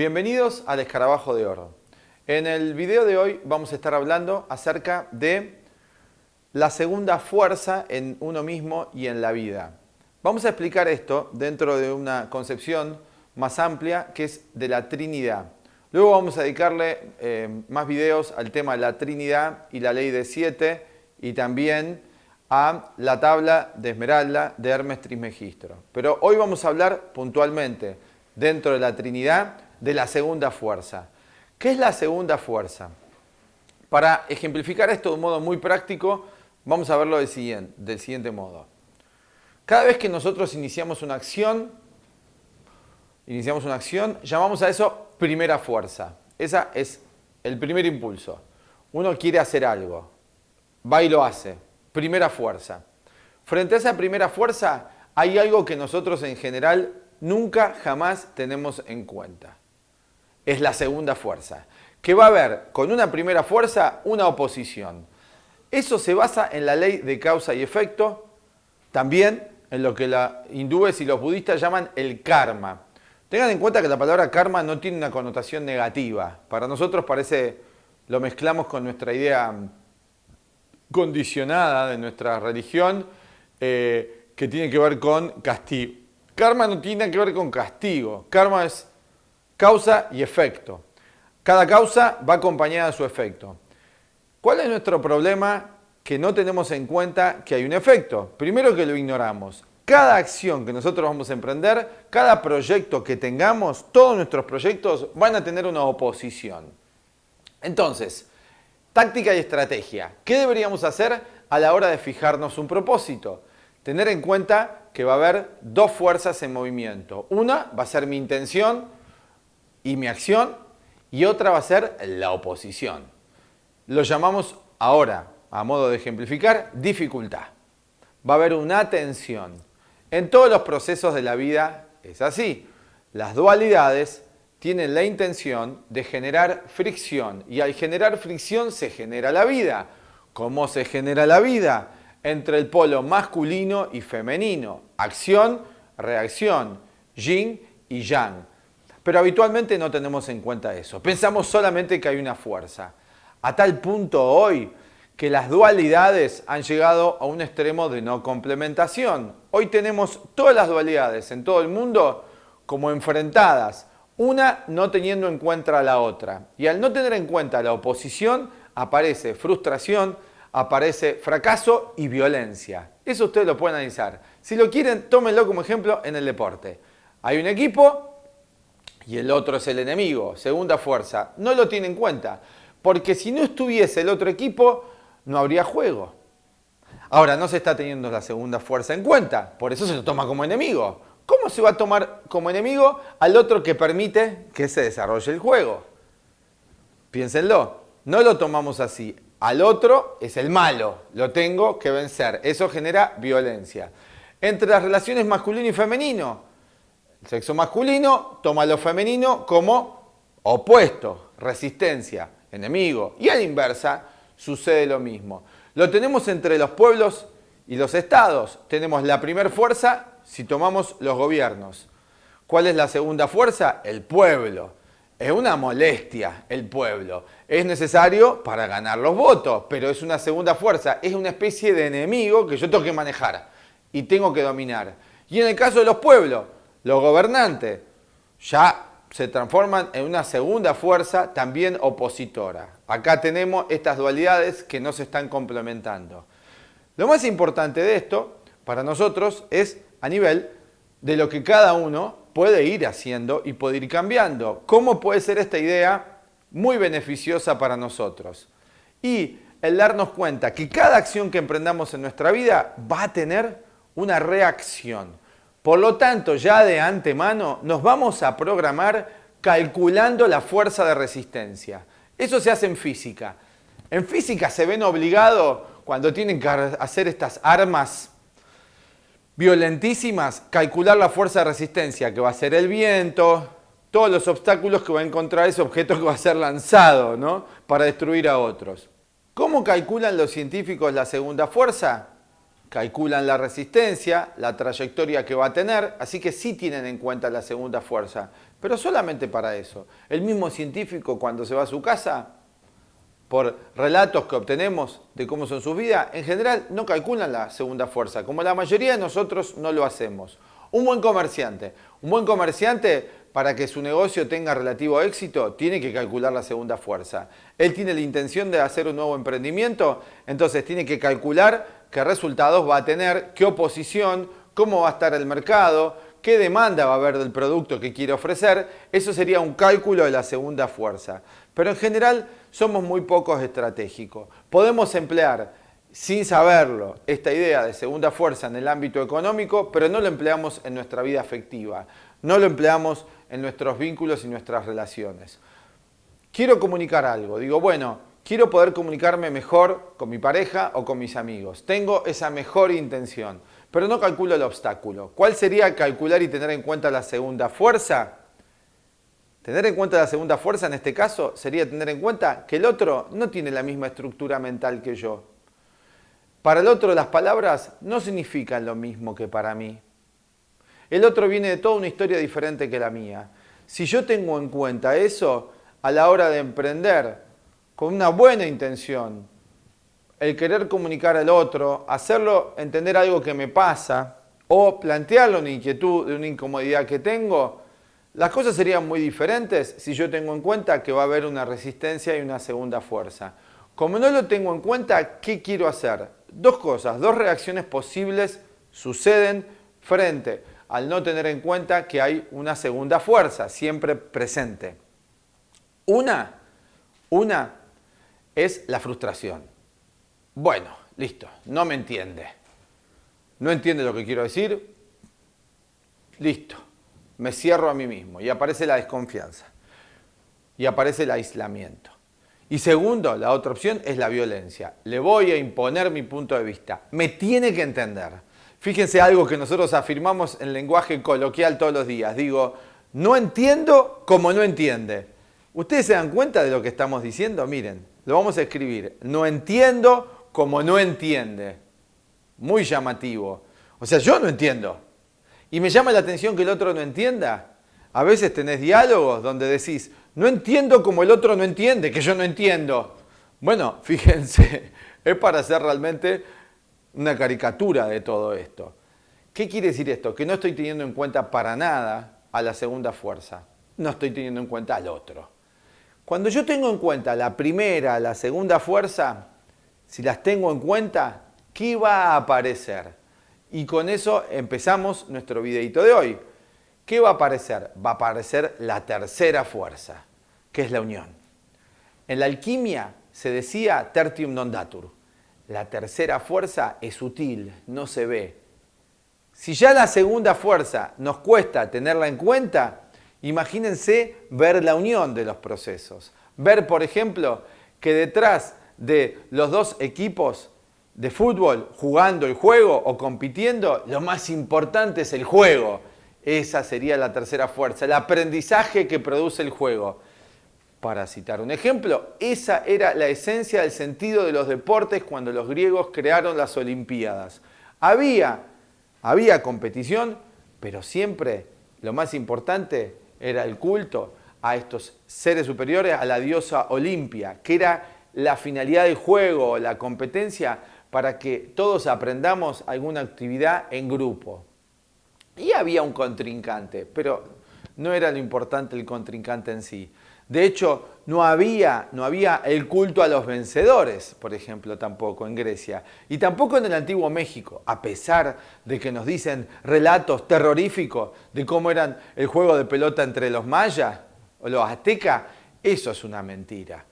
Bienvenidos al Escarabajo de Oro. En el video de hoy vamos a estar hablando acerca de la segunda fuerza en uno mismo y en la vida. Vamos a explicar esto dentro de una concepción más amplia que es de la Trinidad. Luego vamos a dedicarle más videos al tema de la Trinidad y la ley de 7 y también a la tabla de Esmeralda de Hermes Trismegistro. Pero hoy vamos a hablar puntualmente dentro de la Trinidad de la segunda fuerza. ¿Qué es la segunda fuerza? Para ejemplificar esto de un modo muy práctico, vamos a verlo del siguiente modo. Cada vez que nosotros iniciamos una acción, llamamos a eso primera fuerza. Esa es el primer impulso. Uno quiere hacer algo, va y lo hace. Primera fuerza. Frente a esa primera fuerza, hay algo que nosotros en general nunca jamás tenemos en cuenta. Es la segunda fuerza, que va a haber con una primera fuerza una oposición. Eso se basa en la ley de causa y efecto, también en lo que los hindúes y los budistas llaman el karma. Tengan en cuenta que la palabra karma no tiene una connotación negativa. Para nosotros lo mezclamos con nuestra idea condicionada de nuestra religión, que tiene que ver con castigo. Karma no tiene que ver con castigo. Karma es causa y efecto. Cada causa va acompañada de su efecto. ¿Cuál es nuestro problema? Que no tenemos en cuenta que hay un efecto. Primero que lo ignoramos. Cada acción que nosotros vamos a emprender, cada proyecto que tengamos, todos nuestros proyectos van a tener una oposición. Entonces, táctica y estrategia. ¿Qué deberíamos hacer a la hora de fijarnos un propósito? Tener en cuenta que va a haber dos fuerzas en movimiento. Una va a ser mi intención y mi acción, y otra va a ser la oposición. Lo llamamos ahora, a modo de ejemplificar, dificultad. Va a haber una tensión. En todos los procesos de la vida es así. Las dualidades tienen la intención de generar fricción, y al generar fricción se genera la vida. ¿Cómo se genera la vida? Entre el polo masculino y femenino. Acción, reacción, yin y yang. Pero habitualmente no tenemos en cuenta eso. Pensamos solamente que hay una fuerza. A tal punto hoy que las dualidades han llegado a un extremo de no complementación. Hoy tenemos todas las dualidades en todo el mundo como enfrentadas, una no teniendo en cuenta a la otra. Y al no tener en cuenta la oposición, aparece frustración, aparece fracaso y violencia. Eso ustedes lo pueden analizar. Si lo quieren, tómenlo como ejemplo en el deporte. Hay un equipo y el otro es el enemigo, segunda fuerza. No lo tienen en cuenta, porque si no estuviese el otro equipo, no habría juego. Ahora, no se está teniendo la segunda fuerza en cuenta, por eso se lo toma como enemigo. ¿Cómo se va a tomar como enemigo al otro que permite que se desarrolle el juego? Piénsenlo, no lo tomamos así. Al otro es el malo, lo tengo que vencer. Eso genera violencia. Entre las relaciones masculino y femenino, el sexo masculino toma lo femenino como opuesto, resistencia, enemigo. Y a la inversa sucede lo mismo. Lo tenemos entre los pueblos y los estados. Tenemos la primera fuerza si tomamos los gobiernos. ¿Cuál es la segunda fuerza? El pueblo. Es una molestia el pueblo. Es necesario para ganar los votos, pero es una segunda fuerza. Es una especie de enemigo que yo tengo que manejar y tengo que dominar. Y en el caso de los pueblos, los gobernantes ya se transforman en una segunda fuerza también opositora. Acá tenemos estas dualidades que no se están complementando. Lo más importante de esto para nosotros es a nivel de lo que cada uno puede ir haciendo y puede ir cambiando. ¿Cómo puede ser esta idea muy beneficiosa para nosotros? Y el darnos cuenta que cada acción que emprendamos en nuestra vida va a tener una reacción. Por lo tanto, ya de antemano nos vamos a programar calculando la fuerza de resistencia. Eso se hace en física. En física se ven obligados, cuando tienen que hacer estas armas violentísimas, calcular la fuerza de resistencia, que va a ser el viento, todos los obstáculos que va a encontrar ese objeto que va a ser lanzado, ¿no?, para destruir a otros. ¿Cómo calculan los científicos la segunda fuerza? Calculan la resistencia, la trayectoria que va a tener, así que sí tienen en cuenta la segunda fuerza. pero solamente para eso. El mismo científico cuando se va a su casa, por relatos que obtenemos de cómo son sus vidas, en general no calculan la segunda fuerza, como la mayoría de nosotros no lo hacemos. Un buen comerciante para que su negocio tenga relativo éxito, tiene que calcular la segunda fuerza. Él tiene la intención de hacer un nuevo emprendimiento, entonces tiene que calcular qué resultados va a tener, qué oposición, cómo va a estar el mercado, qué demanda va a haber del producto que quiere ofrecer. Eso sería un cálculo de la segunda fuerza. Pero en general somos muy pocos estratégicos. Podemos emplear, sin saberlo, esta idea de segunda fuerza en el ámbito económico, pero no lo empleamos en nuestra vida afectiva, no lo empleamos en nuestros vínculos y nuestras relaciones. Quiero comunicar algo, digo, bueno, quiero poder comunicarme mejor con mi pareja o con mis amigos. Tengo esa mejor intención, pero no calculo el obstáculo. ¿Cuál sería calcular y tener en cuenta la segunda fuerza? Tener en cuenta la segunda fuerza en este caso sería tener en cuenta que el otro no tiene la misma estructura mental que yo. Para el otro las palabras no significan lo mismo que para mí. El otro viene de toda una historia diferente que la mía. Si yo tengo en cuenta eso, a la hora de emprender con una buena intención, el querer comunicar al otro, hacerlo entender algo que me pasa o plantearle una inquietud, de una incomodidad que tengo, las cosas serían muy diferentes si yo tengo en cuenta que va a haber una resistencia y una segunda fuerza. Como no lo tengo en cuenta, ¿qué quiero hacer? Dos cosas, dos reacciones posibles suceden frente al no tener en cuenta que hay una segunda fuerza siempre presente. Una es la frustración. Bueno, listo, no me entiende. No entiende lo que quiero decir. Listo, me cierro a mí mismo y aparece la desconfianza. Y aparece el aislamiento. Y segundo, la otra opción es la violencia. Le voy a imponer mi punto de vista. Me tiene que entender. Fíjense algo que nosotros afirmamos en lenguaje coloquial todos los días. Digo, no entiendo como no entiende. ¿Ustedes se dan cuenta de lo que estamos diciendo? Miren, lo vamos a escribir. No entiendo como no entiende. Muy llamativo. O sea, yo no entiendo. Y me llama la atención que el otro no entienda. A veces tenés diálogos donde decís, no entiendo como el otro no entiende, que yo no entiendo. Bueno, fíjense, es para hacer realmente una caricatura de todo esto. ¿Qué quiere decir esto? Que no estoy teniendo en cuenta para nada a la segunda fuerza. No estoy teniendo en cuenta al otro. Cuando yo tengo en cuenta la primera, la segunda fuerza, si las tengo en cuenta, ¿qué va a aparecer? Y con eso empezamos nuestro videito de hoy. ¿Qué va a aparecer? Va a aparecer la tercera fuerza, que es la unión. En la alquimia se decía tertium non datur. La tercera fuerza es sutil, no se ve. Si ya la segunda fuerza nos cuesta tenerla en cuenta, imagínense ver la unión de los procesos. Ver, por ejemplo, que detrás de los dos equipos de fútbol jugando el juego o compitiendo, lo más importante es el juego. Esa sería la tercera fuerza, el aprendizaje que produce el juego. Para citar un ejemplo, esa era la esencia del sentido de los deportes cuando los griegos crearon las Olimpiadas. Había competición, pero siempre lo más importante era el culto a estos seres superiores, a la diosa Olimpia, que era la finalidad del juego, la competencia, para que todos aprendamos alguna actividad en grupo. Y había un contrincante, pero no era lo importante el contrincante en sí. De hecho, no había el culto a los vencedores, por ejemplo, tampoco en Grecia. Y tampoco en el antiguo México, a pesar de que nos dicen relatos terroríficos de cómo eran el juego de pelota entre los mayas o los aztecas, eso es una mentira.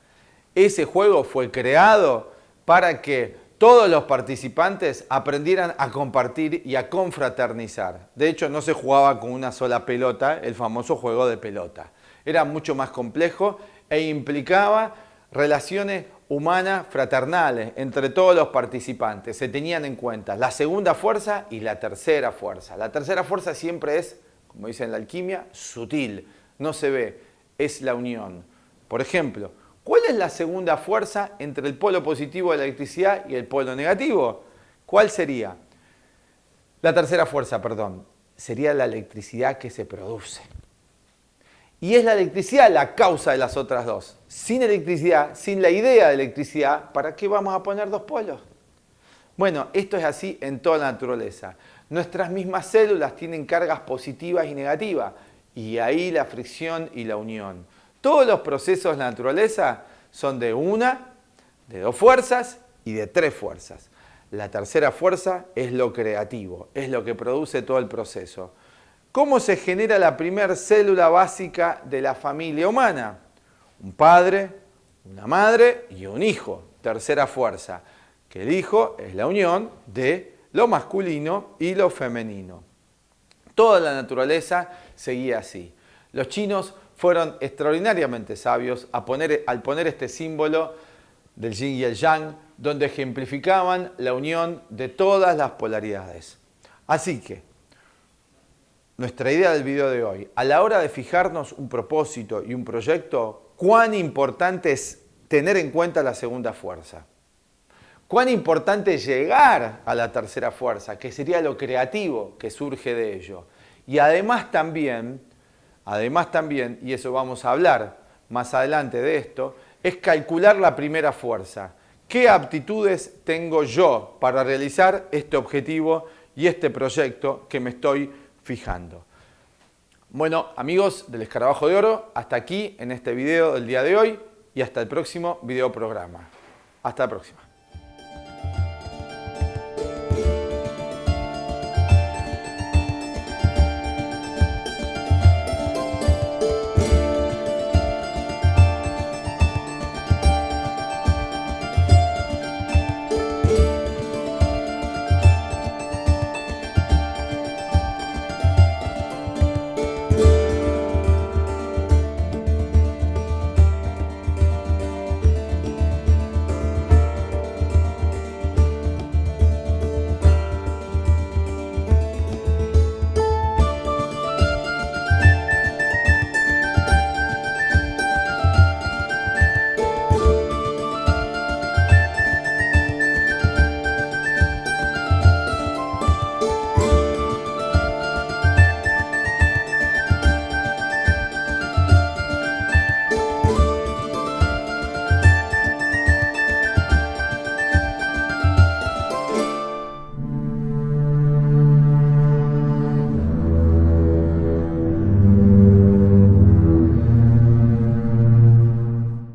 Ese juego fue creado para que todos los participantes aprendieran a compartir y a confraternizar. De hecho, no se jugaba con una sola pelota, el famoso juego de pelota. Era mucho más complejo e implicaba relaciones humanas fraternales entre todos los participantes. Se tenían en cuenta la segunda fuerza y la tercera fuerza. La tercera fuerza siempre es, como dicen en la alquimia, sutil, no se ve, es la unión. Por ejemplo, ¿cuál es la segunda fuerza entre el polo positivo de la electricidad y el polo negativo? ¿Cuál sería? La tercera fuerza, perdón, sería la electricidad que se produce. Y es la electricidad la causa de las otras dos. Sin electricidad, sin la idea de electricidad, ¿para qué vamos a poner dos polos? Bueno, esto es así en toda la naturaleza. Nuestras mismas células tienen cargas positivas y negativas, y ahí la fricción y la unión. Todos los procesos de la naturaleza son de una, de dos fuerzas y de tres fuerzas. La tercera fuerza es lo creativo, es lo que produce todo el proceso. ¿Cómo se genera la primera célula básica de la familia humana? Un padre, una madre y un hijo. Tercera fuerza, que el hijo es la unión de lo masculino y lo femenino. Toda la naturaleza seguía así. Los chinos fueron extraordinariamente sabios al poner este símbolo del yin y el yang, donde ejemplificaban la unión de todas las polaridades. Así que, nuestra idea del video de hoy, a la hora de fijarnos un propósito y un proyecto, cuán importante es tener en cuenta la segunda fuerza. Cuán importante es llegar a la tercera fuerza, que sería lo creativo que surge de ello. Y además también, y eso vamos a hablar más adelante de esto, es calcular la primera fuerza. ¿Qué aptitudes tengo yo para realizar este objetivo y este proyecto que me estoy fijando? Bueno, amigos del Escarabajo de Oro, hasta aquí en este video del día de hoy y hasta el próximo video programa. Hasta la próxima.